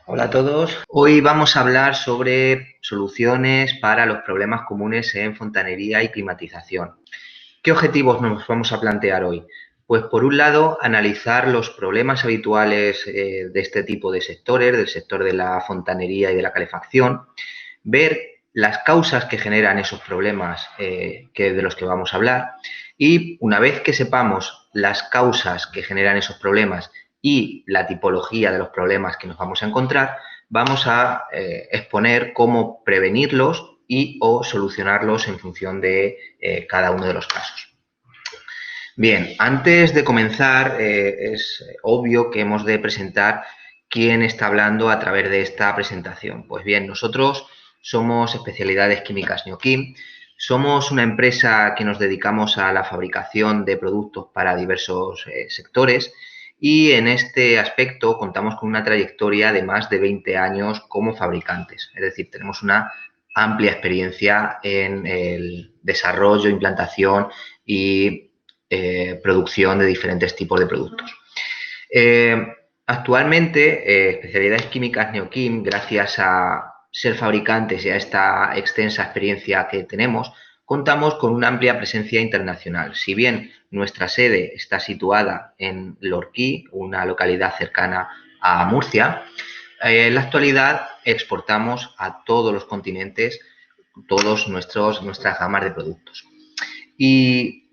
Hola a todos. Hoy vamos a hablar sobre soluciones para los problemas comunes en fontanería y climatización. ¿Qué objetivos nos vamos a plantear hoy? Pues por un lado, analizar los problemas habituales de este tipo de sectores, del sector de la fontanería y de la calefacción, ver las causas que generan esos problemas de los que vamos a hablar y una vez que sepamos las causas que generan esos problemas y la tipología de los problemas que nos vamos a encontrar, vamos a exponer cómo prevenirlos y o solucionarlos en función de cada uno de los casos. Bien, antes de comenzar, es obvio que hemos de presentar quién está hablando a través de esta presentación. Pues bien, nosotros somos Especialidades Químicas Neoquim, somos una empresa que nos dedicamos a la fabricación de productos para diversos sectores y en este aspecto contamos con una trayectoria de más de 20 años como fabricantes. Es decir, tenemos una amplia experiencia en el desarrollo, implantación y producción de diferentes tipos de productos. Eh, Actualmente, Especialidades Químicas Neoquim, gracias a ser fabricantes y a esta extensa experiencia que tenemos, contamos con una amplia presencia internacional. Si bien nuestra sede está situada en Lorquí, una localidad cercana a Murcia, en la actualidad exportamos a todos los continentes todos nuestras gamas de productos. Y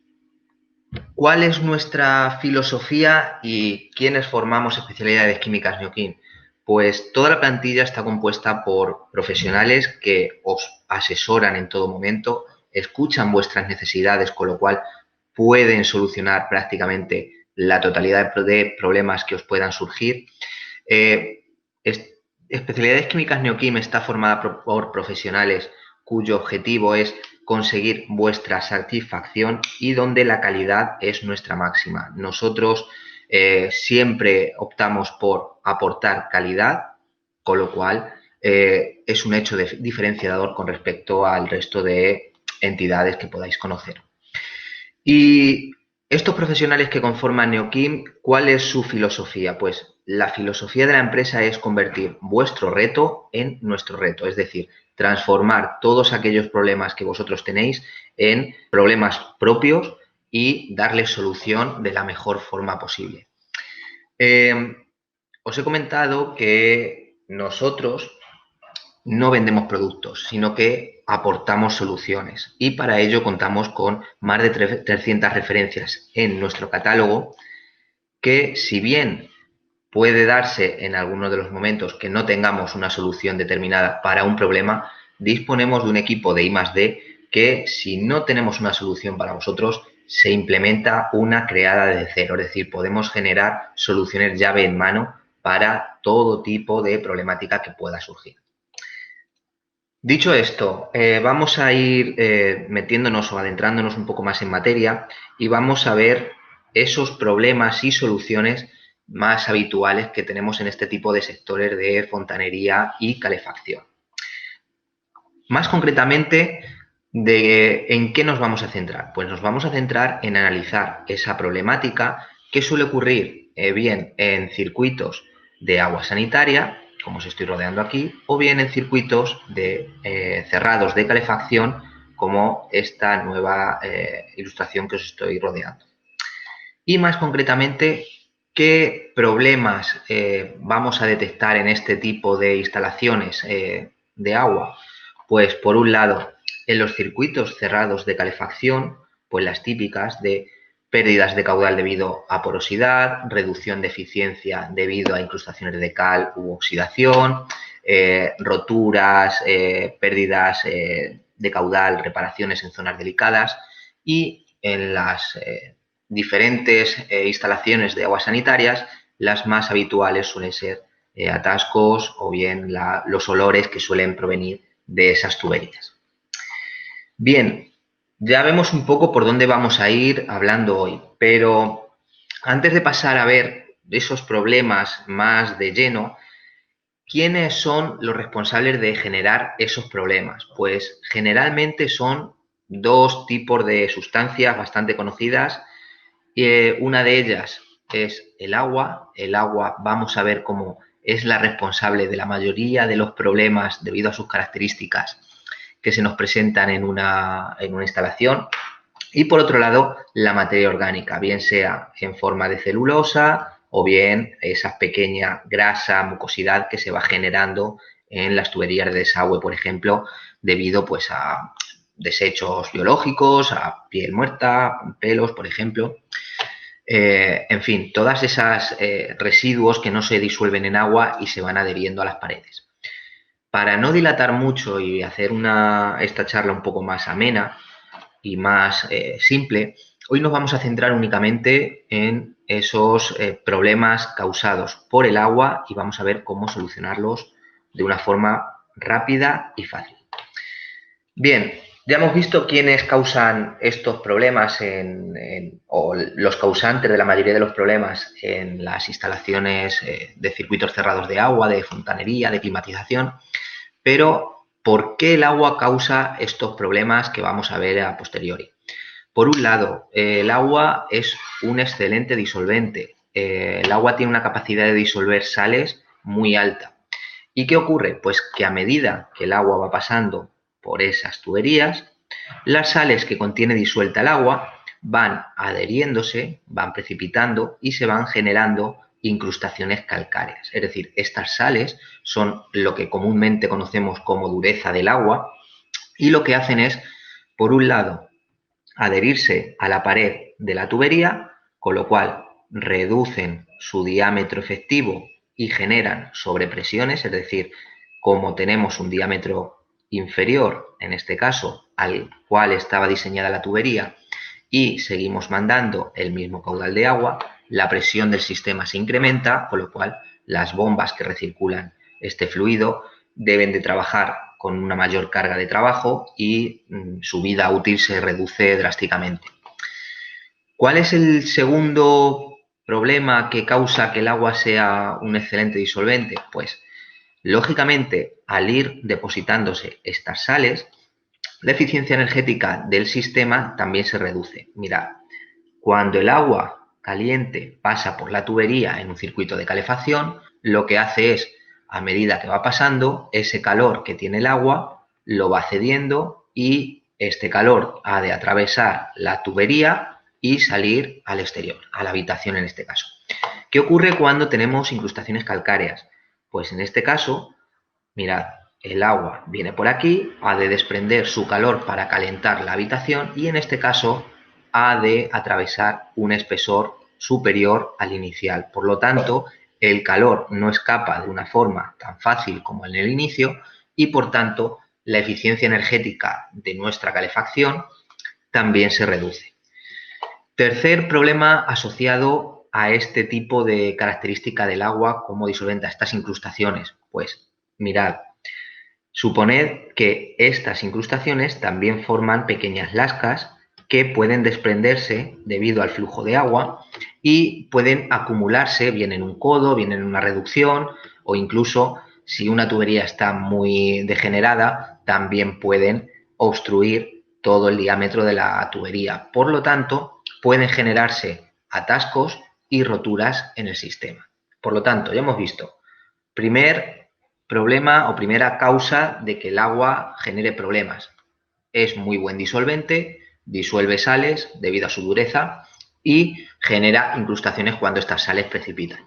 ¿cuál es nuestra filosofía y quiénes formamos Especialidades Químicas Neoquim? Pues toda la plantilla está compuesta por profesionales que os asesoran en todo momento, escuchan vuestras necesidades, con lo cual pueden solucionar prácticamente la totalidad de problemas que os puedan surgir. Eh, Especialidades Químicas Neoquim está formada por profesionales cuyo objetivo es conseguir vuestra satisfacción y donde la calidad es nuestra máxima. Nosotros siempre optamos por aportar calidad, con lo cual es un hecho diferenciador con respecto al resto de entidades que podáis conocer. Y estos profesionales que conforman Neoquim, ¿cuál es su filosofía? Pues la filosofía de la empresa es convertir vuestro reto en nuestro reto, es decir, transformar todos aquellos problemas que vosotros tenéis en problemas propios y darles solución de la mejor forma posible. Eh, Os he comentado que nosotros no vendemos productos, sino que aportamos soluciones. Y para ello contamos con más de 300 referencias en nuestro catálogo que, si bien puede darse en algunos de los momentos que no tengamos una solución determinada para un problema, disponemos de un equipo de I+D que, si no tenemos una solución para vosotros, se implementa una creada desde cero. Es decir, podemos generar soluciones llave en mano para todo tipo de problemática que pueda surgir. Dicho esto, vamos a ir metiéndonos o adentrándonos un poco más en materia y vamos a ver esos problemas y soluciones más habituales que tenemos en este tipo de sectores de fontanería y calefacción. Más concretamente, ¿en qué nos vamos a centrar? Pues nos vamos a centrar en analizar esa problemática que suele ocurrir bien en circuitos de agua sanitaria, como os estoy rodeando aquí, o bien en circuitos cerrados de calefacción, como esta nueva ilustración que os estoy rodeando. Y más concretamente, ¿qué problemas vamos a detectar en este tipo de instalaciones de agua? Pues por un lado, en los circuitos cerrados de calefacción, pues las típicas de pérdidas de caudal debido a porosidad, reducción de eficiencia debido a incrustaciones de cal u oxidación, roturas, pérdidas de caudal, reparaciones en zonas delicadas y en las diferentes instalaciones de aguas sanitarias, las más habituales suelen ser atascos o bien los olores que suelen provenir de esas tuberías. Bien, ya vemos un poco por dónde vamos a ir hablando hoy, pero antes de pasar a ver esos problemas más de lleno, ¿quiénes son los responsables de generar esos problemas? Pues generalmente son dos tipos de sustancias bastante conocidas. Una de ellas es el agua. El agua vamos a ver cómo es la responsable de la mayoría de los problemas debido a sus características que se nos presentan en una instalación. Y por otro lado, la materia orgánica, bien sea en forma de celulosa o bien esa pequeña grasa, mucosidad que se va generando en las tuberías de desagüe, por ejemplo, debido pues a desechos biológicos, a piel muerta, pelos, por ejemplo. En fin, todas esas residuos que no se disuelven en agua y se van adheriendo a las paredes. Para no dilatar mucho y hacer esta charla un poco más amena y más simple, hoy nos vamos a centrar únicamente en esos problemas causados por el agua y vamos a ver cómo solucionarlos de una forma rápida y fácil. Bien, ya hemos visto quiénes causan estos problemas o los causantes de la mayoría de los problemas en las instalaciones de circuitos cerrados de agua, de fontanería, de climatización, pero ¿por qué el agua causa estos problemas que vamos a ver a posteriori? Por un lado, el agua es un excelente disolvente. El agua tiene una capacidad de disolver sales muy alta. ¿Y qué ocurre? Pues que a medida que el agua va pasando por esas tuberías, las sales que contiene disuelta el agua van adheriéndose, van precipitando y se van generando incrustaciones calcáreas. Es decir, estas sales son lo que comúnmente conocemos como dureza del agua y lo que hacen es, por un lado, adherirse a la pared de la tubería, con lo cual reducen su diámetro efectivo y generan sobrepresiones, es decir, como tenemos un diámetro inferior, en este caso, al cual estaba diseñada la tubería, y seguimos mandando el mismo caudal de agua, la presión del sistema se incrementa, con lo cual las bombas que recirculan este fluido deben de trabajar con una mayor carga de trabajo y su vida útil se reduce drásticamente. ¿Cuál es el segundo problema que causa que el agua sea un excelente disolvente? Pues, lógicamente, al ir depositándose estas sales, la eficiencia energética del sistema también se reduce. Mirad, cuando el agua caliente pasa por la tubería en un circuito de calefacción, lo que hace es, a medida que va pasando, ese calor que tiene el agua lo va cediendo y este calor ha de atravesar la tubería y salir al exterior, a la habitación en este caso. ¿Qué ocurre cuando tenemos incrustaciones calcáreas? Pues en este caso, mirad, el agua viene por aquí, ha de desprender su calor para calentar la habitación y en este caso ha de atravesar un espesor superior al inicial. Por lo tanto, el calor no escapa de una forma tan fácil como en el inicio y por tanto la eficiencia energética de nuestra calefacción también se reduce. Tercer problema asociado a este tipo de característica del agua como disolvente, a estas incrustaciones. Pues mirad, suponed que estas incrustaciones también forman pequeñas lascas que pueden desprenderse debido al flujo de agua y pueden acumularse bien en un codo, bien en una reducción o incluso si una tubería está muy degenerada, también pueden obstruir todo el diámetro de la tubería. Por lo tanto, pueden generarse atascos y roturas en el sistema. Por lo tanto, ya hemos visto, primer problema o primera causa de que el agua genere problemas. Es muy buen disolvente, disuelve sales debido a su dureza y genera incrustaciones cuando estas sales precipitan.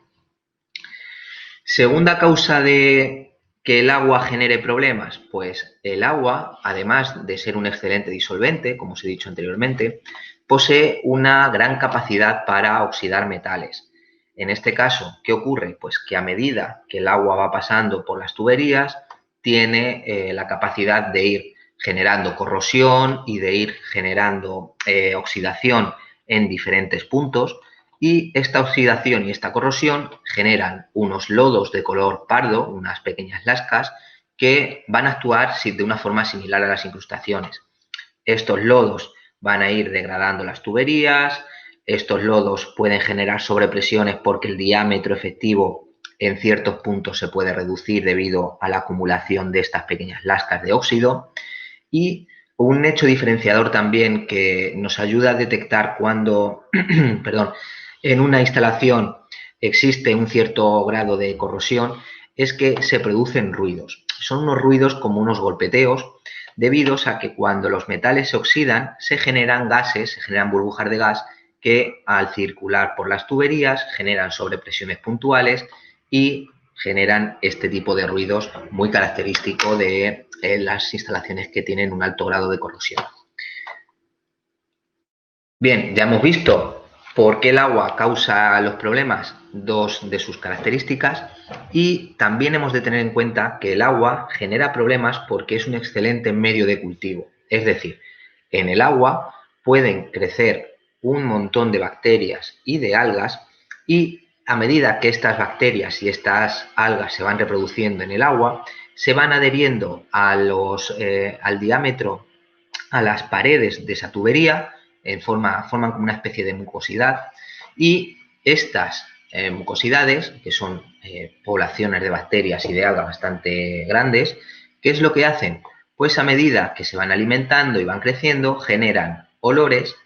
Segunda causa de que el agua genere problemas, pues el agua, además de ser un excelente disolvente, como os he dicho anteriormente, posee una gran capacidad para oxidar metales. En este caso, ¿qué ocurre? Pues que a medida que el agua va pasando por las tuberías, tiene la capacidad de ir generando corrosión y de ir generando oxidación en diferentes puntos y esta oxidación y esta corrosión generan unos lodos de color pardo, unas pequeñas lascas que van a actuar de una forma similar a las incrustaciones. Estos lodos van a ir degradando las tuberías, estos lodos pueden generar sobrepresiones porque el diámetro efectivo en ciertos puntos se puede reducir debido a la acumulación de estas pequeñas lascas de óxido y un hecho diferenciador también que nos ayuda a detectar cuando, perdón, en una instalación existe un cierto grado de corrosión es que se producen ruidos. Son unos ruidos como unos golpeteos debido a que cuando los metales se oxidan se generan gases, se generan burbujas de gas que al circular por las tuberías generan sobrepresiones puntuales y generan este tipo de ruidos muy característico de las instalaciones que tienen un alto grado de corrosión. Bien, ya hemos visto por qué el agua causa los problemas, dos de sus características, y también hemos de tener en cuenta que el agua genera problemas porque es un excelente medio de cultivo. Es decir, en el agua pueden crecer un montón de bacterias y de algas y a medida que estas bacterias y estas algas se van reproduciendo en el agua, se van adheriendo al diámetro, a las paredes de esa tubería, forman como una especie de mucosidad y estas mucosidades, que son poblaciones de bacterias y de algas bastante grandes, ¿qué es lo que hacen? Pues a medida que se van alimentando y van creciendo, generan olores,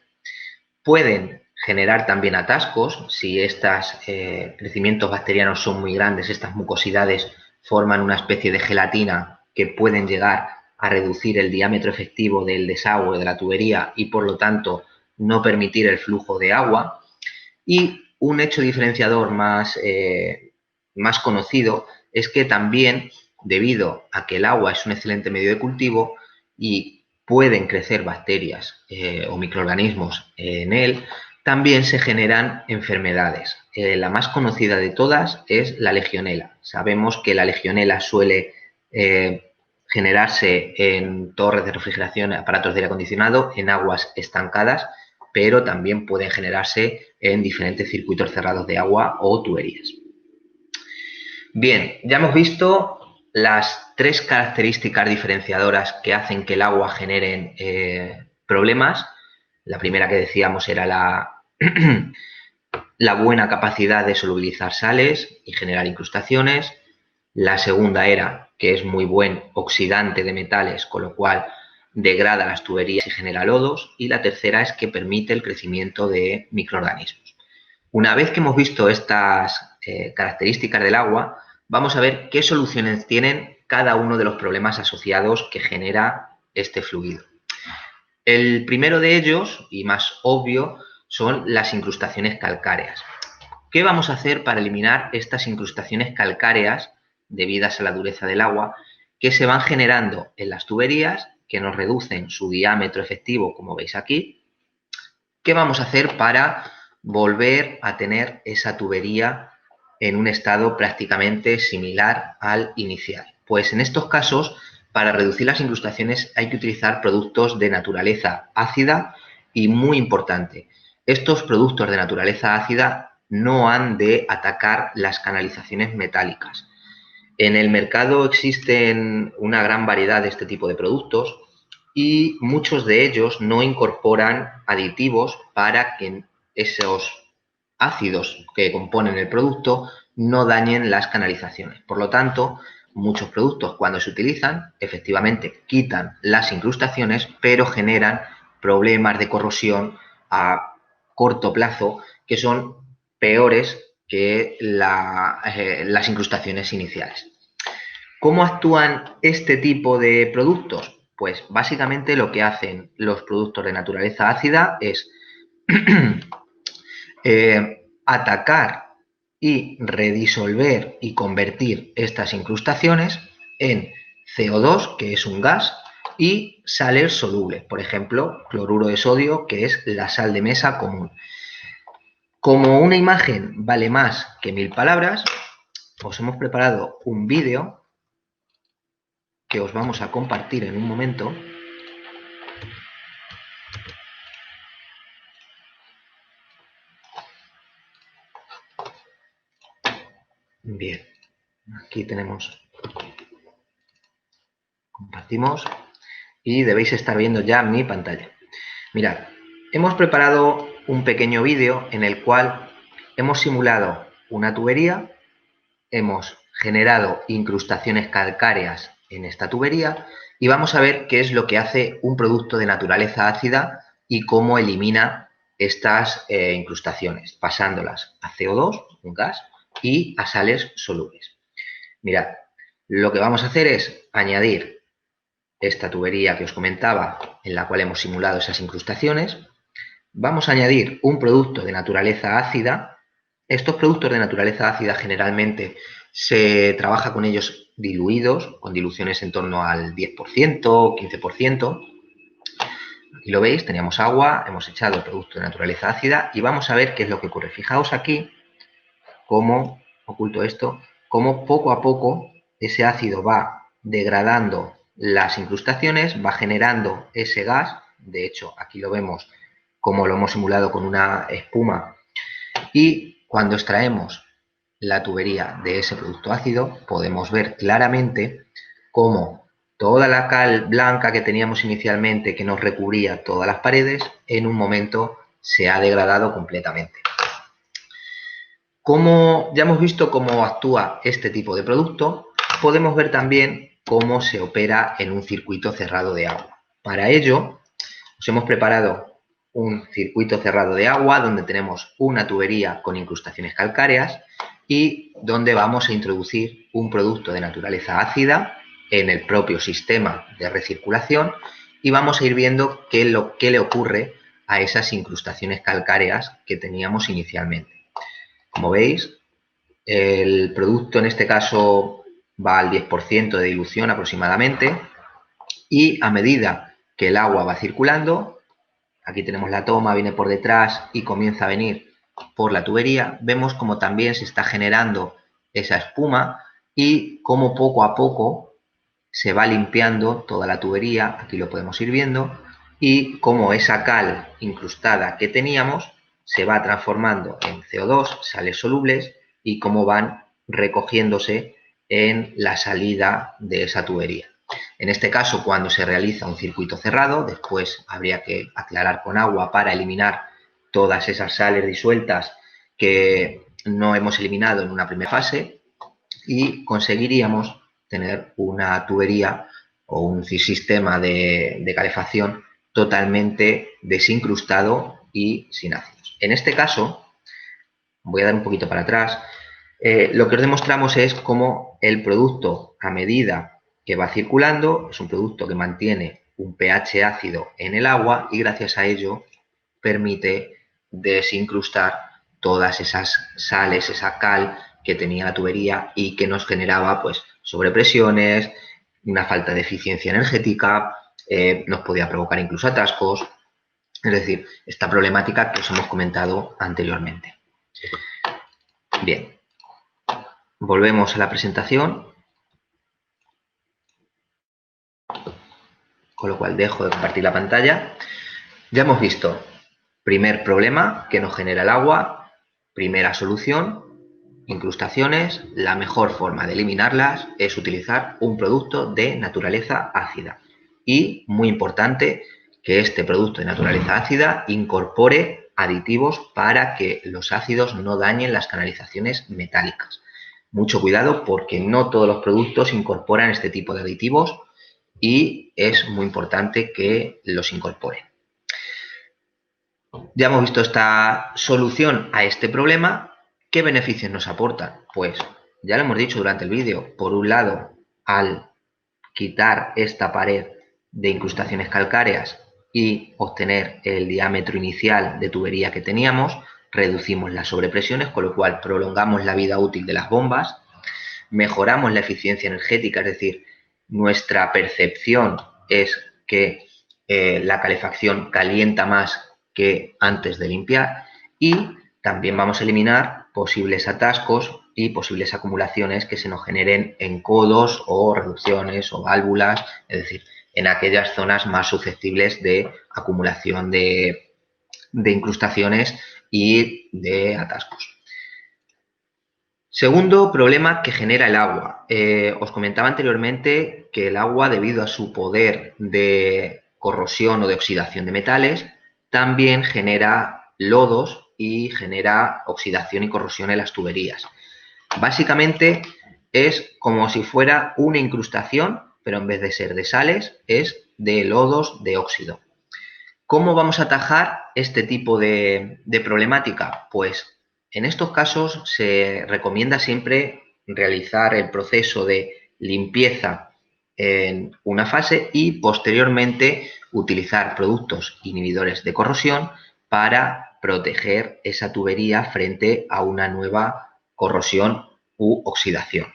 pueden generar también atascos, si estos crecimientos bacterianos son muy grandes, estas mucosidades forman una especie de gelatina que pueden llegar a reducir el diámetro efectivo del desagüe de la tubería y por lo tanto no permitir el flujo de agua. Y un hecho diferenciador más conocido es que también, debido a que el agua es un excelente medio de cultivo y pueden crecer bacterias o microorganismos en él, también se generan enfermedades. La más conocida de todas es la legionela. Sabemos que la legionela suele generarse en torres de refrigeración, aparatos de aire acondicionado, en aguas estancadas, pero también pueden generarse en diferentes circuitos cerrados de agua o tuberías. Bien, ya hemos visto las tres características diferenciadoras que hacen que el agua genere problemas. La primera que decíamos era la buena capacidad de solubilizar sales y generar incrustaciones. La segunda era que es muy buen oxidante de metales, con lo cual degrada las tuberías y genera lodos. Y la tercera es que permite el crecimiento de microorganismos. Una vez que hemos visto estas características del agua, vamos a ver qué soluciones tienen cada uno de los problemas asociados que genera este fluido. El primero de ellos, y más obvio, son las incrustaciones calcáreas. ¿Qué vamos a hacer para eliminar estas incrustaciones calcáreas debidas a la dureza del agua que se van generando en las tuberías, que nos reducen su diámetro efectivo, como veis aquí? ¿Qué vamos a hacer para volver a tener esa tubería en un estado prácticamente similar al inicial? Pues en estos casos, para reducir las incrustaciones hay que utilizar productos de naturaleza ácida y, muy importante, estos productos de naturaleza ácida no han de atacar las canalizaciones metálicas. En el mercado existen una gran variedad de este tipo de productos y muchos de ellos no incorporan aditivos para que esos ácidos que componen el producto no dañen las canalizaciones. Por lo tanto, muchos productos, cuando se utilizan, efectivamente quitan las incrustaciones, pero generan problemas de corrosión a corto plazo que son peores que las incrustaciones iniciales. ¿Cómo actúan este tipo de productos? Pues básicamente lo que hacen los productos de naturaleza ácida es atacar y redisolver y convertir estas incrustaciones en CO2, que es un gas, y sales solubles, por ejemplo, cloruro de sodio, que es la sal de mesa común. Como una imagen vale más que 1000 palabras, os hemos preparado un vídeo que os vamos a compartir en un momento. Bien, aquí tenemos, compartimos y debéis estar viendo ya mi pantalla. Mirad, hemos preparado un pequeño vídeo en el cual hemos simulado una tubería, hemos generado incrustaciones calcáreas en esta tubería y vamos a ver qué es lo que hace un producto de naturaleza ácida y cómo elimina estas incrustaciones, pasándolas a CO2, un gas, y a sales solubles. Mirad, lo que vamos a hacer es añadir esta tubería que os comentaba, en la cual hemos simulado esas incrustaciones. Vamos a añadir un producto de naturaleza ácida. Estos productos de naturaleza ácida generalmente se trabaja con ellos diluidos, con diluciones en torno al 10%, 15%. Aquí lo veis, teníamos agua, hemos echado el producto de naturaleza ácida y vamos a ver qué es lo que ocurre. Fijaos aquí cómo, oculto esto, cómo poco a poco ese ácido va degradando las incrustaciones, va generando ese gas. De hecho, aquí lo vemos como lo hemos simulado con una espuma. Y cuando extraemos la tubería de ese producto ácido, podemos ver claramente cómo toda la cal blanca que teníamos inicialmente, que nos recubría todas las paredes, en un momento se ha degradado completamente. Como ya hemos visto cómo actúa este tipo de producto, podemos ver también cómo se opera en un circuito cerrado de agua. Para ello, os hemos preparado un circuito cerrado de agua donde tenemos una tubería con incrustaciones calcáreas y donde vamos a introducir un producto de naturaleza ácida en el propio sistema de recirculación y vamos a ir viendo qué le ocurre a esas incrustaciones calcáreas que teníamos inicialmente. Como veis, el producto en este caso va al 10% de dilución aproximadamente y a medida que el agua va circulando, aquí tenemos la toma, viene por detrás y comienza a venir por la tubería, vemos como también se está generando esa espuma y cómo poco a poco se va limpiando toda la tubería, aquí lo podemos ir viendo, y cómo esa cal incrustada que teníamos se va transformando en CO2, sales solubles, y cómo van recogiéndose en la salida de esa tubería. En este caso, cuando se realiza un circuito cerrado, después habría que aclarar con agua para eliminar todas esas sales disueltas que no hemos eliminado en una primera fase y conseguiríamos tener una tubería o un sistema de calefacción totalmente desincrustado y sin ácidos. En este caso, voy a dar un poquito para atrás, lo que os demostramos es cómo el producto, a medida que va circulando, es un producto que mantiene un pH ácido en el agua y gracias a ello permite desincrustar todas esas sales, esa cal que tenía la tubería y que nos generaba pues sobrepresiones, una falta de eficiencia energética, nos podía provocar incluso atascos, es decir, esta problemática que os hemos comentado anteriormente. Bien, volvemos a la presentación, con lo cual dejo de compartir la pantalla. Ya hemos visto primer problema que nos genera el agua, primera solución, incrustaciones. La mejor forma de eliminarlas es utilizar un producto de naturaleza ácida. Y, muy importante, que este producto de naturaleza ácida incorpore aditivos para que los ácidos no dañen las canalizaciones metálicas. Mucho cuidado porque no todos los productos incorporan este tipo de aditivos y es muy importante que los incorporen. Ya hemos visto esta solución a este problema. ¿Qué beneficios nos aportan? Pues ya lo hemos dicho durante el vídeo. Por un lado, al quitar esta pared de incrustaciones calcáreas y obtener el diámetro inicial de tubería que teníamos, reducimos las sobrepresiones, con lo cual prolongamos la vida útil de las bombas, mejoramos la eficiencia energética, es decir, nuestra percepción es que la calefacción calienta más que antes de limpiar y también vamos a eliminar posibles atascos y posibles acumulaciones que se nos generen en codos o reducciones o válvulas, es decir, en aquellas zonas más susceptibles de acumulación de incrustaciones y de atascos. Segundo problema que genera el agua. Os comentaba anteriormente que el agua, debido a su poder de corrosión o de oxidación de metales, también genera lodos y genera oxidación y corrosión en las tuberías. Básicamente es como si fuera una incrustación, pero en vez de ser de sales, es de lodos de óxido. ¿Cómo vamos a atajar este tipo de problemática? Pues En estos casos se recomienda siempre realizar el proceso de limpieza en una fase y posteriormente utilizar productos inhibidores de corrosión para proteger esa tubería frente a una nueva corrosión u oxidación.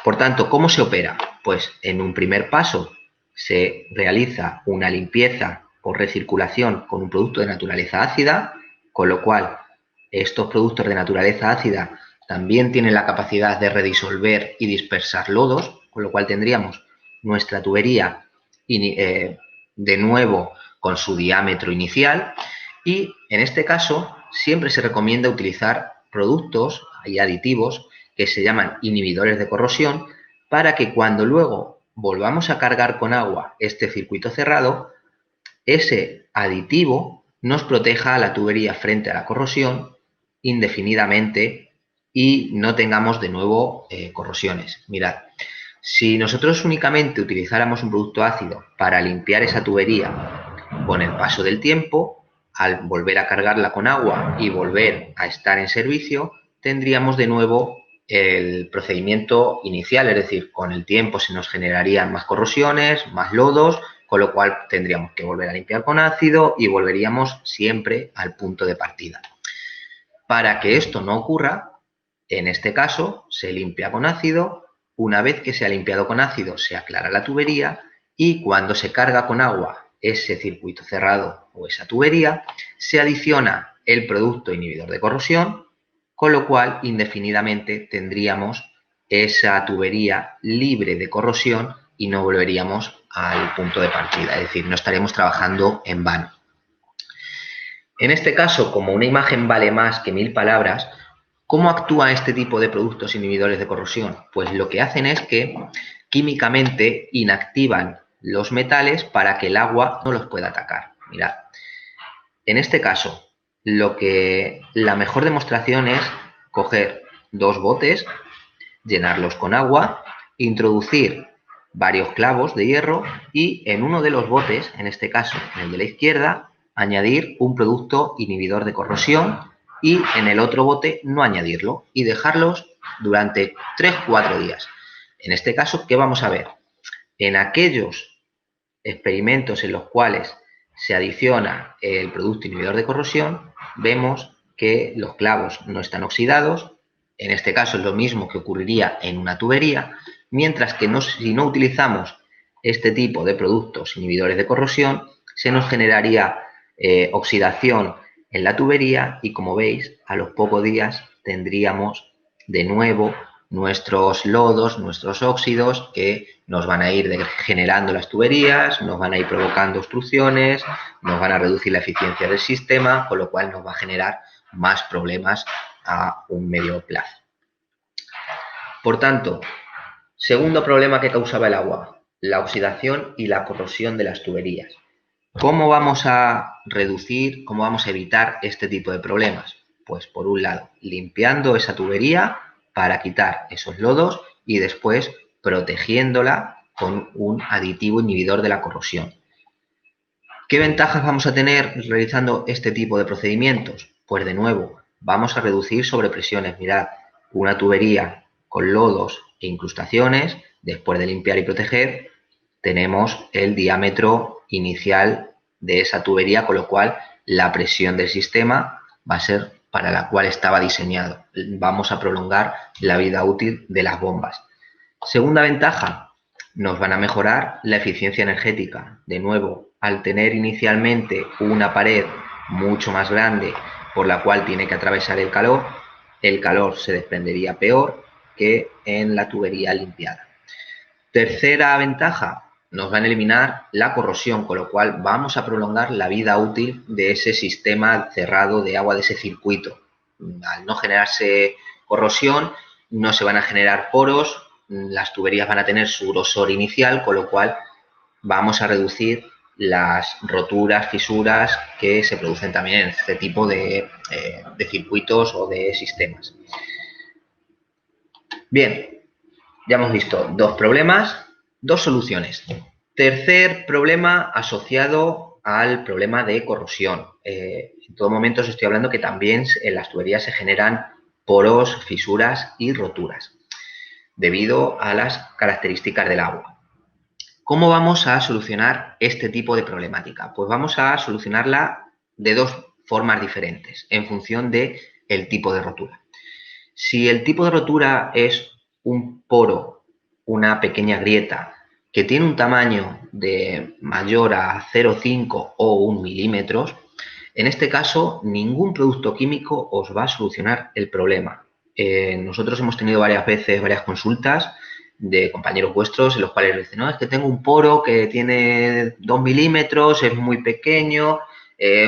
Por tanto, ¿cómo se opera? Pues en un primer paso se realiza una limpieza por recirculación con un producto de naturaleza ácida, con lo cual estos productos de naturaleza ácida también tienen la capacidad de redisolver y dispersar lodos, con lo cual tendríamos nuestra tubería de nuevo con su diámetro inicial, y en este caso siempre se recomienda utilizar productos y aditivos que se llaman inhibidores de corrosión para que cuando luego volvamos a cargar con agua este circuito cerrado, ese aditivo nos proteja a la tubería frente a la corrosión indefinidamente y no tengamos de nuevo corrosiones. Mirad, si nosotros únicamente utilizáramos un producto ácido para limpiar esa tubería, con el paso del tiempo, al volver a cargarla con agua y volver a estar en servicio, tendríamos de nuevo el procedimiento inicial, es decir, con el tiempo se nos generarían más corrosiones, más lodos, con lo cual tendríamos que volver a limpiar con ácido y volveríamos siempre al punto de partida. Para que esto no ocurra, en este caso se limpia con ácido. Una vez que se ha limpiado con ácido, se aclara la tubería y cuando se carga con agua ese circuito cerrado o esa tubería, se adiciona el producto inhibidor de corrosión, con lo cual indefinidamente tendríamos esa tubería libre de corrosión y no volveríamos al punto de partida, es decir, no estaremos trabajando en vano. En este caso, como una imagen vale más que 1000 palabras, ¿cómo actúa este tipo de productos inhibidores de corrosión? Pues lo que hacen es que químicamente inactivan los metales para que el agua no los pueda atacar. Mirad, en este caso, la mejor demostración es coger 2 botes, llenarlos con agua, introducir varios clavos de hierro y en uno de los botes, en este caso en el de la izquierda, añadir un producto inhibidor de corrosión y en el otro bote no añadirlo y dejarlos durante 3-4 días. En este caso, ¿qué vamos a ver? En aquellos experimentos en los cuales se adiciona el producto inhibidor de corrosión, vemos que los clavos no están oxidados. En este caso es lo mismo que ocurriría en una tubería, mientras que si no utilizamos este tipo de productos inhibidores de corrosión, se nos generaría oxidación en la tubería y, como veis, a los pocos días tendríamos de nuevo nuestros lodos, nuestros óxidos que nos van a ir degenerando las tuberías, nos van a ir provocando obstrucciones, nos van a reducir la eficiencia del sistema, con lo cual nos va a generar más problemas a un medio plazo. Por tanto, segundo problema que causaba el agua, la oxidación y la corrosión de las tuberías. ¿Cómo vamos a reducir, cómo vamos a evitar este tipo de problemas? Pues por un lado, limpiando esa tubería para quitar esos lodos y después protegiéndola con un aditivo inhibidor de la corrosión. ¿Qué ventajas vamos a tener realizando este tipo de procedimientos? Pues de nuevo, vamos a reducir sobrepresiones. Mirad, una tubería con lodos e incrustaciones, después de limpiar y proteger, tenemos el diámetro inicial de esa tubería, con lo cual la presión del sistema va a ser para la cual estaba diseñado. Vamos a prolongar la vida útil de las bombas. Segunda ventaja, nos van a mejorar la eficiencia energética. De nuevo, al tener inicialmente una pared mucho más grande por la cual tiene que atravesar el calor se desprendería peor que en la tubería limpiada. Tercera ventaja, nos van a eliminar la corrosión, con lo cual vamos a prolongar la vida útil de ese sistema cerrado de agua, de ese circuito. Al no generarse corrosión, no se van a generar poros, las tuberías van a tener su grosor inicial, con lo cual vamos a reducir las roturas, fisuras que se producen también en este tipo de circuitos o de sistemas. Bien, ya hemos visto 2 problemas, 2 soluciones. Tercer problema asociado al problema de corrosión. En todo momento os estoy hablando que también en las tuberías se generan poros, fisuras y roturas debido a las características del agua. ¿Cómo vamos a solucionar este tipo de problemática? Pues vamos a solucionarla de dos formas diferentes en función del tipo de rotura. Si el tipo de rotura es un poro, una pequeña grieta, que tiene un tamaño de mayor a 0,5 o 1 milímetros, en este caso ningún producto químico os va a solucionar el problema. Nosotros hemos tenido varias veces varias consultas de compañeros vuestros en los cuales dicen, no, es que tengo un poro que tiene 2 milímetros, es muy pequeño,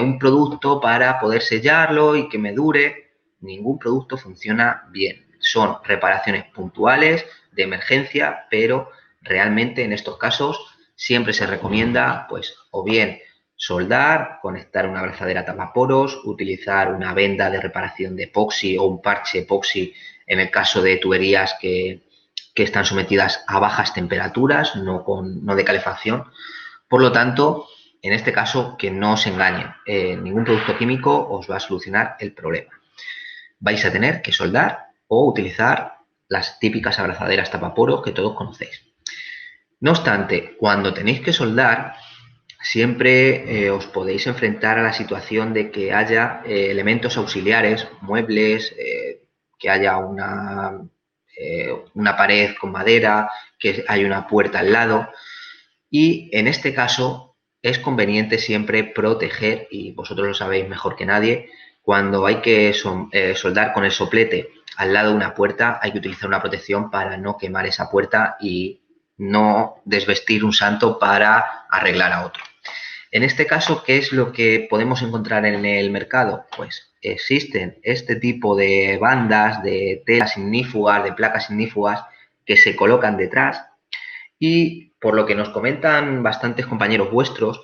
un producto para poder sellarlo y que me dure. Ningún producto funciona bien. Son reparaciones puntuales, de emergencia, pero realmente en estos casos siempre se recomienda, pues, o bien soldar, conectar una abrazadera tapaporos, utilizar una venda de reparación de epoxi o un parche epoxi en el caso de tuberías que están sometidas a bajas temperaturas, no de calefacción. Por lo tanto, en este caso, que no os engañen, ningún producto químico os va a solucionar el problema. Vais a tener que soldar o utilizar las típicas abrazaderas tapaporos que todos conocéis. No obstante, cuando tenéis que soldar, siempre os podéis enfrentar a la situación de que haya elementos auxiliares, muebles, que haya una pared con madera, que haya una puerta al lado. Y en este caso es conveniente siempre proteger, y vosotros lo sabéis mejor que nadie, cuando hay que soldar con el soplete al lado de una puerta, hay que utilizar una protección para no quemar esa puerta y no desvestir un santo para arreglar a otro. En este caso, ¿qué es lo que podemos encontrar en el mercado? Pues existen este tipo de bandas, de telas ignífugas, de placas ignífugas que se colocan detrás y por lo que nos comentan bastantes compañeros vuestros,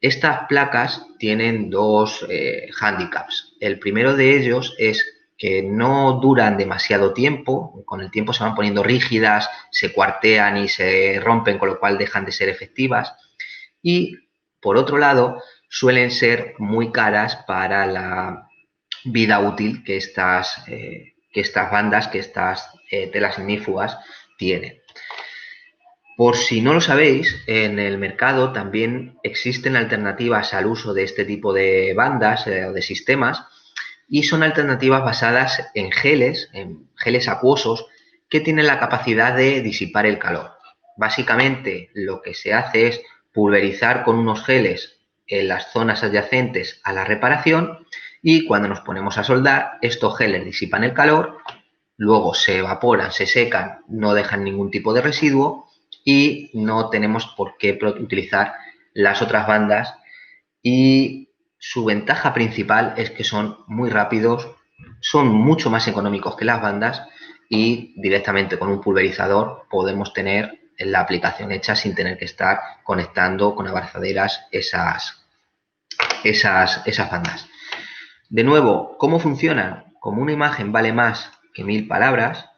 estas placas tienen dos hándicaps. El primero de ellos es que no duran demasiado tiempo, con el tiempo se van poniendo rígidas, se cuartean y se rompen, con lo cual dejan de ser efectivas. Y por otro lado, suelen ser muy caras para la vida útil que estas bandas, que estas telas ignífugas tienen. Por si no lo sabéis, en el mercado también existen alternativas al uso de este tipo de bandas o de sistemas y son alternativas basadas en geles acuosos que tienen la capacidad de disipar el calor. Básicamente lo que se hace es pulverizar con unos geles en las zonas adyacentes a la reparación y cuando nos ponemos a soldar, estos geles disipan el calor, luego se evaporan, se secan, no dejan ningún tipo de residuo y no tenemos por qué utilizar las otras bandas y su ventaja principal es que son muy rápidos, son mucho más económicos que las bandas y directamente con un pulverizador podemos tener la aplicación hecha sin tener que estar conectando con abrazaderas esas bandas. De nuevo, ¿cómo funcionan? Como una imagen vale más que 1000 palabras,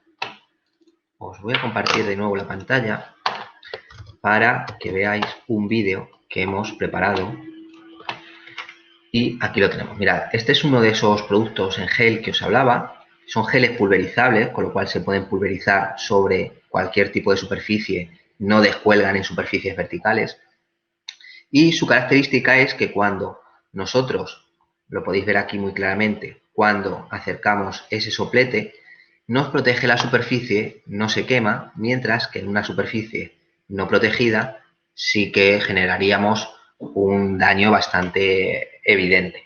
os voy a compartir de nuevo la pantalla para que veáis un vídeo que hemos preparado. Y aquí lo tenemos. Mirad, este es uno de esos productos en gel que os hablaba. Son geles pulverizables, con lo cual se pueden pulverizar sobre cualquier tipo de superficie, no descuelgan en superficies verticales. Y su característica es que cuando nosotros, lo podéis ver aquí muy claramente, cuando acercamos ese soplete, nos protege la superficie, no se quema, mientras que en una superficie no protegida sí que generaríamos un daño bastante evidente.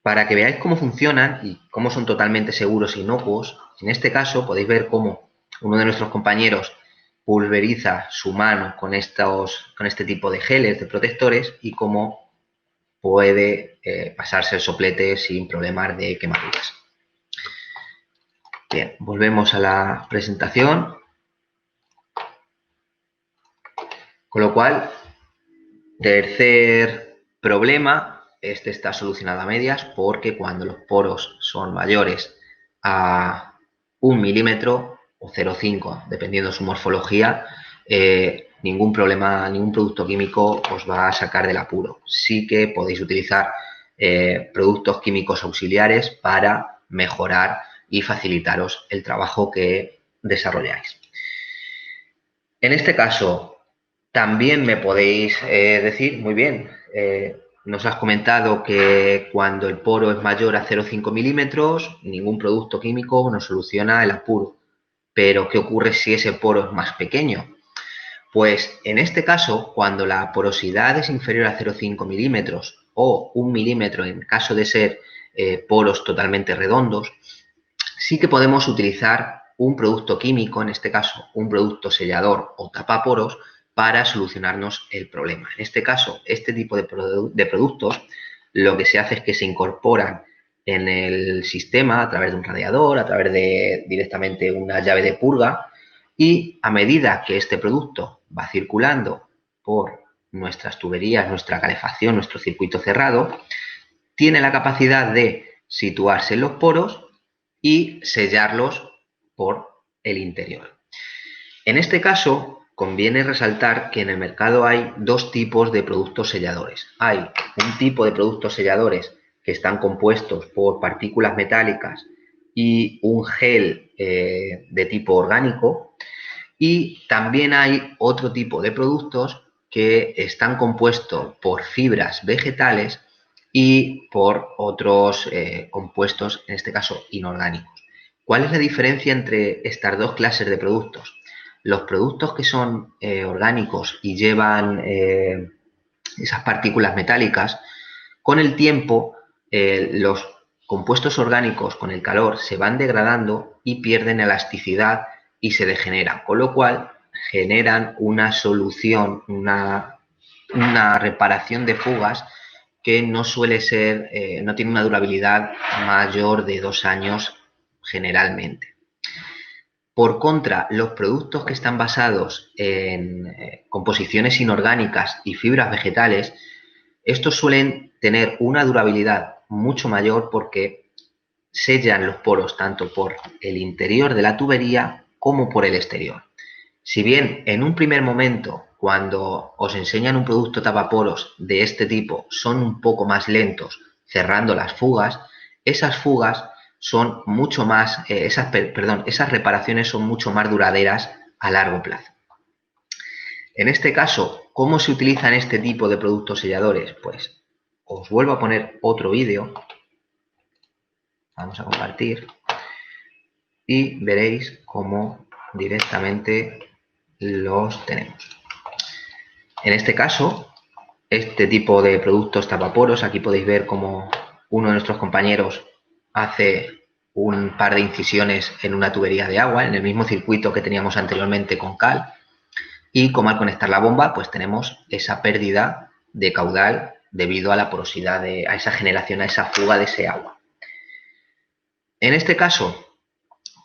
Para que veáis cómo funcionan y cómo son totalmente seguros e inocuos, en este caso podéis ver cómo uno de nuestros compañeros pulveriza su mano con este tipo de geles, de protectores, y cómo puede pasarse el soplete sin problemas de quemaduras. Bien, volvemos a la presentación. Con lo cual, tercer problema, este está solucionado a medias porque cuando los poros son mayores a 1 milímetro o 0,5, dependiendo de su morfología, ningún problema, ningún producto químico os va a sacar del apuro. Sí que podéis utilizar productos químicos auxiliares para mejorar y facilitaros el trabajo que desarrolláis. En este caso, también me podéis decir, muy bien, nos has comentado que cuando el poro es mayor a 0,5 milímetros, ningún producto químico nos soluciona el apuro. Pero, ¿qué ocurre si ese poro es más pequeño? Pues, en este caso, cuando la porosidad es inferior a 0,5 milímetros o 1 milímetro en caso de ser poros totalmente redondos, sí que podemos utilizar un producto químico, en este caso un producto sellador o tapaporos, para solucionarnos el problema. En este caso, este tipo de productos, lo que se hace es que se incorporan en el sistema a través de un radiador, a través de directamente una llave de purga, y a medida que este producto va circulando por nuestras tuberías, nuestra calefacción, nuestro circuito cerrado, tiene la capacidad de situarse en los poros y sellarlos por el interior. En este caso, conviene resaltar que en el mercado hay dos tipos de productos selladores. Hay un tipo de productos selladores que están compuestos por partículas metálicas y un gel de tipo orgánico, y también hay otro tipo de productos que están compuestos por fibras vegetales y por otros compuestos, en este caso inorgánicos. ¿Cuál es la diferencia entre estas dos clases de productos? Los productos que son orgánicos y llevan esas partículas metálicas, con el tiempo los compuestos orgánicos con el calor se van degradando y pierden elasticidad y se degeneran, con lo cual generan una solución, una reparación de fugas que no suele ser, no tiene una durabilidad mayor de 2 años generalmente. Por contra, los productos que están basados en composiciones inorgánicas y fibras vegetales, estos suelen tener una durabilidad mucho mayor porque sellan los poros tanto por el interior de la tubería como por el exterior. Si bien en un primer momento, cuando os enseñan un producto tapaporos de este tipo, son un poco más lentos cerrando las fugas, esas fugas son mucho más, esas reparaciones son mucho más duraderas a largo plazo. En este caso, ¿cómo se utilizan este tipo de productos selladores? Pues os vuelvo a poner otro vídeo. Vamos a compartir y veréis cómo directamente los tenemos. En este caso, este tipo de productos tapaporos, aquí podéis ver cómo uno de nuestros compañeros hace un par de incisiones en una tubería de agua, en el mismo circuito que teníamos anteriormente con cal, y como al conectar la bomba, pues tenemos esa pérdida de caudal debido a la porosidad, a esa generación, a esa fuga de ese agua. En este caso,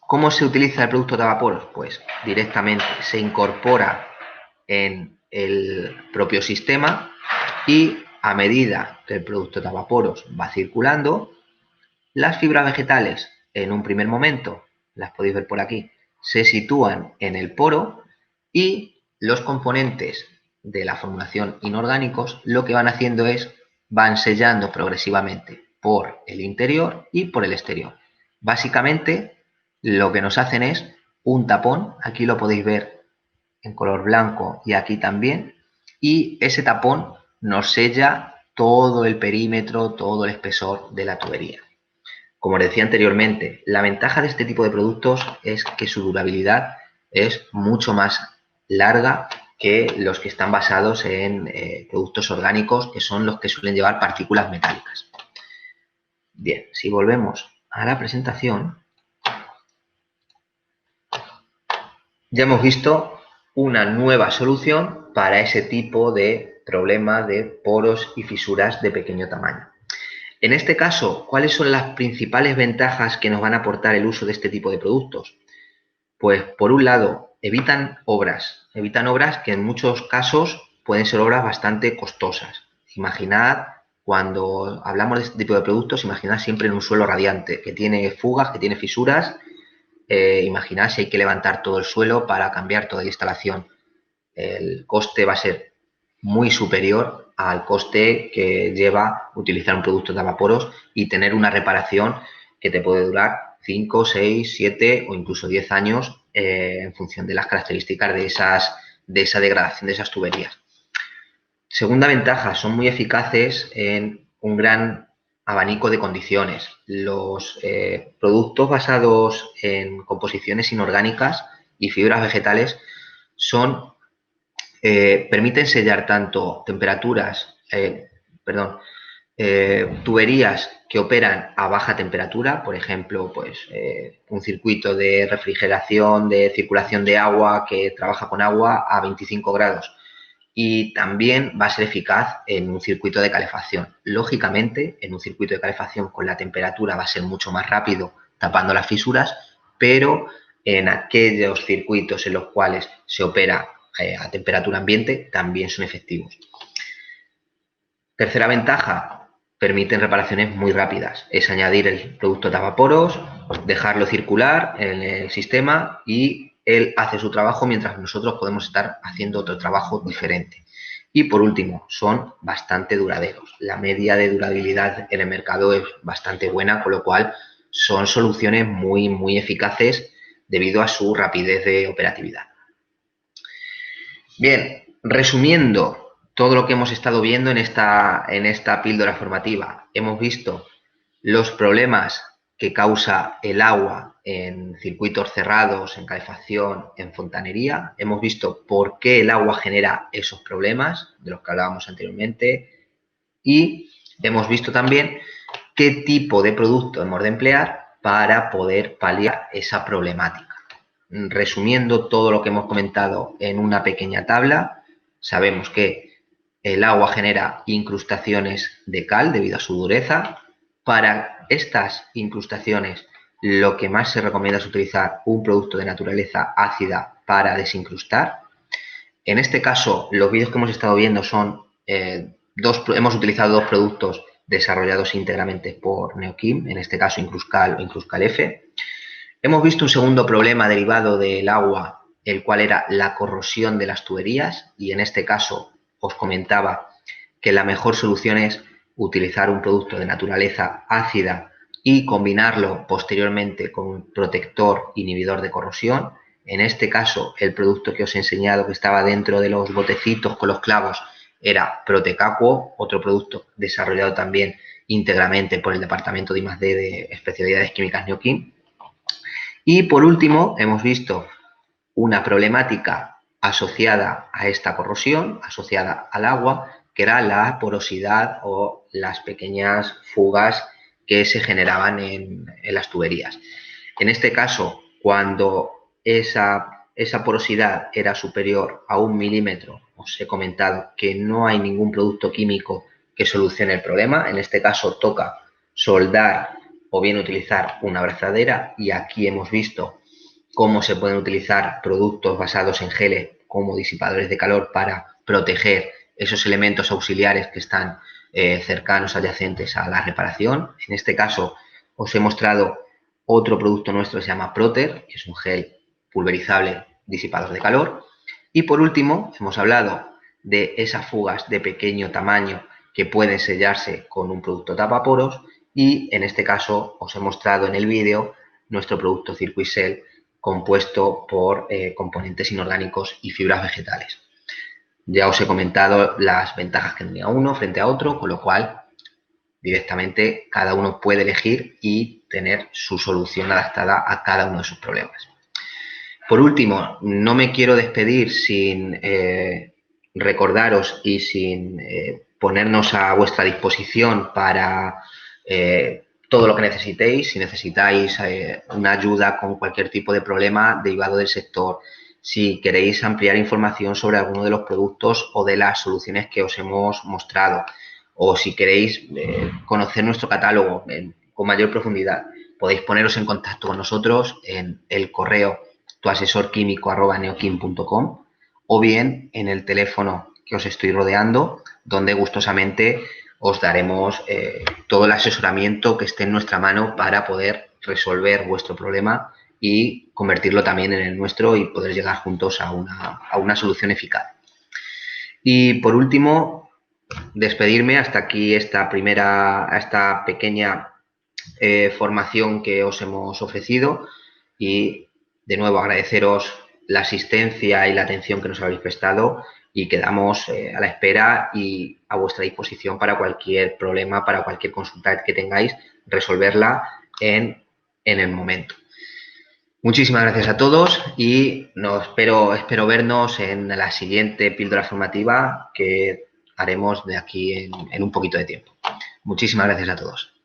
¿cómo se utiliza el producto tapaporos? Pues directamente se incorpora en el propio sistema y a medida que el producto tapaporos va circulando, las fibras vegetales en un primer momento, las podéis ver por aquí, se sitúan en el poro y los componentes de la formulación inorgánicos lo que van haciendo es van sellando progresivamente por el interior y por el exterior. Básicamente lo que nos hacen es un tapón, aquí lo podéis ver en color blanco y aquí también, y ese tapón nos sella todo el perímetro, todo el espesor de la tubería. Como decía anteriormente, la ventaja de este tipo de productos es que su durabilidad es mucho más larga que los que están basados en productos orgánicos, que son los que suelen llevar partículas metálicas. Bien, si volvemos a la presentación, ya hemos visto una nueva solución para ese tipo de problema de poros y fisuras de pequeño tamaño. En este caso, ¿cuáles son las principales ventajas que nos van a aportar el uso de este tipo de productos? Pues, por un lado, evitan obras que en muchos casos pueden ser obras bastante costosas. Imaginad, cuando hablamos de este tipo de productos, imaginad siempre en un suelo radiante, que tiene fugas, que tiene fisuras. Imaginad si hay que levantar todo el suelo para cambiar toda la instalación. el coste va a ser muy superior al coste que lleva utilizar un producto tapaporos y tener una reparación que te puede durar 5, 6, 7 o incluso 10 años en función de las características de esa degradación de esas tuberías. Segunda ventaja, son muy eficaces en un gran abanico de condiciones. Los productos basados en composiciones inorgánicas y fibras vegetales permiten sellar tanto tuberías que operan a baja temperatura, por ejemplo, pues, un circuito de refrigeración, de circulación de agua que trabaja con agua a 25 grados. Y también va a ser eficaz en un circuito de calefacción. Lógicamente, en un circuito de calefacción con la temperatura va a ser mucho más rápido tapando las fisuras, pero en aquellos circuitos en los cuales se opera a temperatura ambiente también son efectivos. Tercera ventaja, permiten reparaciones muy rápidas. Es añadir el producto tapaporos, dejarlo circular en el sistema y él hace su trabajo mientras nosotros podemos estar haciendo otro trabajo diferente. Y por último, son bastante duraderos. La media de durabilidad en el mercado es bastante buena, con lo cual son soluciones muy, muy eficaces debido a su rapidez de operatividad. Bien, resumiendo todo lo que hemos estado viendo en esta píldora formativa, hemos visto los problemas que causa el agua en circuitos cerrados, en calefacción, en fontanería. Hemos visto por qué el agua genera esos problemas de los que hablábamos anteriormente y hemos visto también qué tipo de producto hemos de emplear para poder paliar esa problemática. Resumiendo todo lo que hemos comentado en una pequeña tabla, sabemos que el agua genera incrustaciones de cal debido a su dureza. Para estas incrustaciones, lo que más se recomienda es utilizar un producto de naturaleza ácida para desincrustar. En este caso, los vídeos que hemos estado viendo son hemos utilizado dos productos desarrollados íntegramente por Neokim, en este caso Incruscal o Incruscal F. Hemos visto un segundo problema derivado del agua, el cual era la corrosión de las tuberías, y en este caso os comentaba que la mejor solución es utilizar un producto de naturaleza ácida y combinarlo posteriormente con un protector inhibidor de corrosión. En este caso, el producto que os he enseñado que estaba dentro de los botecitos con los clavos era Protecaquo, otro producto desarrollado también íntegramente por el Departamento de I+D de Especialidades Químicas Neokim. Y por último, hemos visto una problemática asociada a esta corrosión, asociada al agua, que era la porosidad o las pequeñas fugas que se generaban en las tuberías. En este caso, cuando esa porosidad era superior a 1 milímetro, os he comentado que no hay ningún producto químico que solucione el problema. En este caso toca soldar o bien utilizar una abrazadera, y aquí hemos visto cómo se pueden utilizar productos basados en geles como disipadores de calor para proteger esos elementos auxiliares que están cercanos, adyacentes a la reparación. En este caso os he mostrado otro producto nuestro que se llama Proter, que es un gel pulverizable disipador de calor. Y por último hemos hablado de esas fugas de pequeño tamaño que pueden sellarse con un producto tapaporos, y en este caso os he mostrado en el vídeo nuestro producto Circuicel compuesto por componentes inorgánicos y fibras vegetales. Ya os he comentado las ventajas que tenía uno frente a otro, con lo cual directamente cada uno puede elegir y tener su solución adaptada a cada uno de sus problemas. Por último, no me quiero despedir sin recordaros y sin ponernos a vuestra disposición para todo lo que necesitéis. Si necesitáis una ayuda con cualquier tipo de problema derivado del sector, si queréis ampliar información sobre alguno de los productos o de las soluciones que os hemos mostrado, o si queréis conocer nuestro catálogo con mayor profundidad, podéis poneros en contacto con nosotros en el correo tuasesorquimico@neokim.com o bien en el teléfono que os estoy rodeando, donde gustosamente os daremos todo el asesoramiento que esté en nuestra mano para poder resolver vuestro problema y convertirlo también en el nuestro y poder llegar juntos a una solución eficaz. Y por último, despedirme hasta aquí esta pequeña formación que os hemos ofrecido y de nuevo agradeceros la asistencia y la atención que nos habéis prestado y quedamos a la espera y a vuestra disposición para cualquier problema, para cualquier consulta que tengáis, resolverla en el momento. Muchísimas gracias a todos y espero vernos en la siguiente píldora formativa que haremos de aquí en un poquito de tiempo. Muchísimas gracias a todos.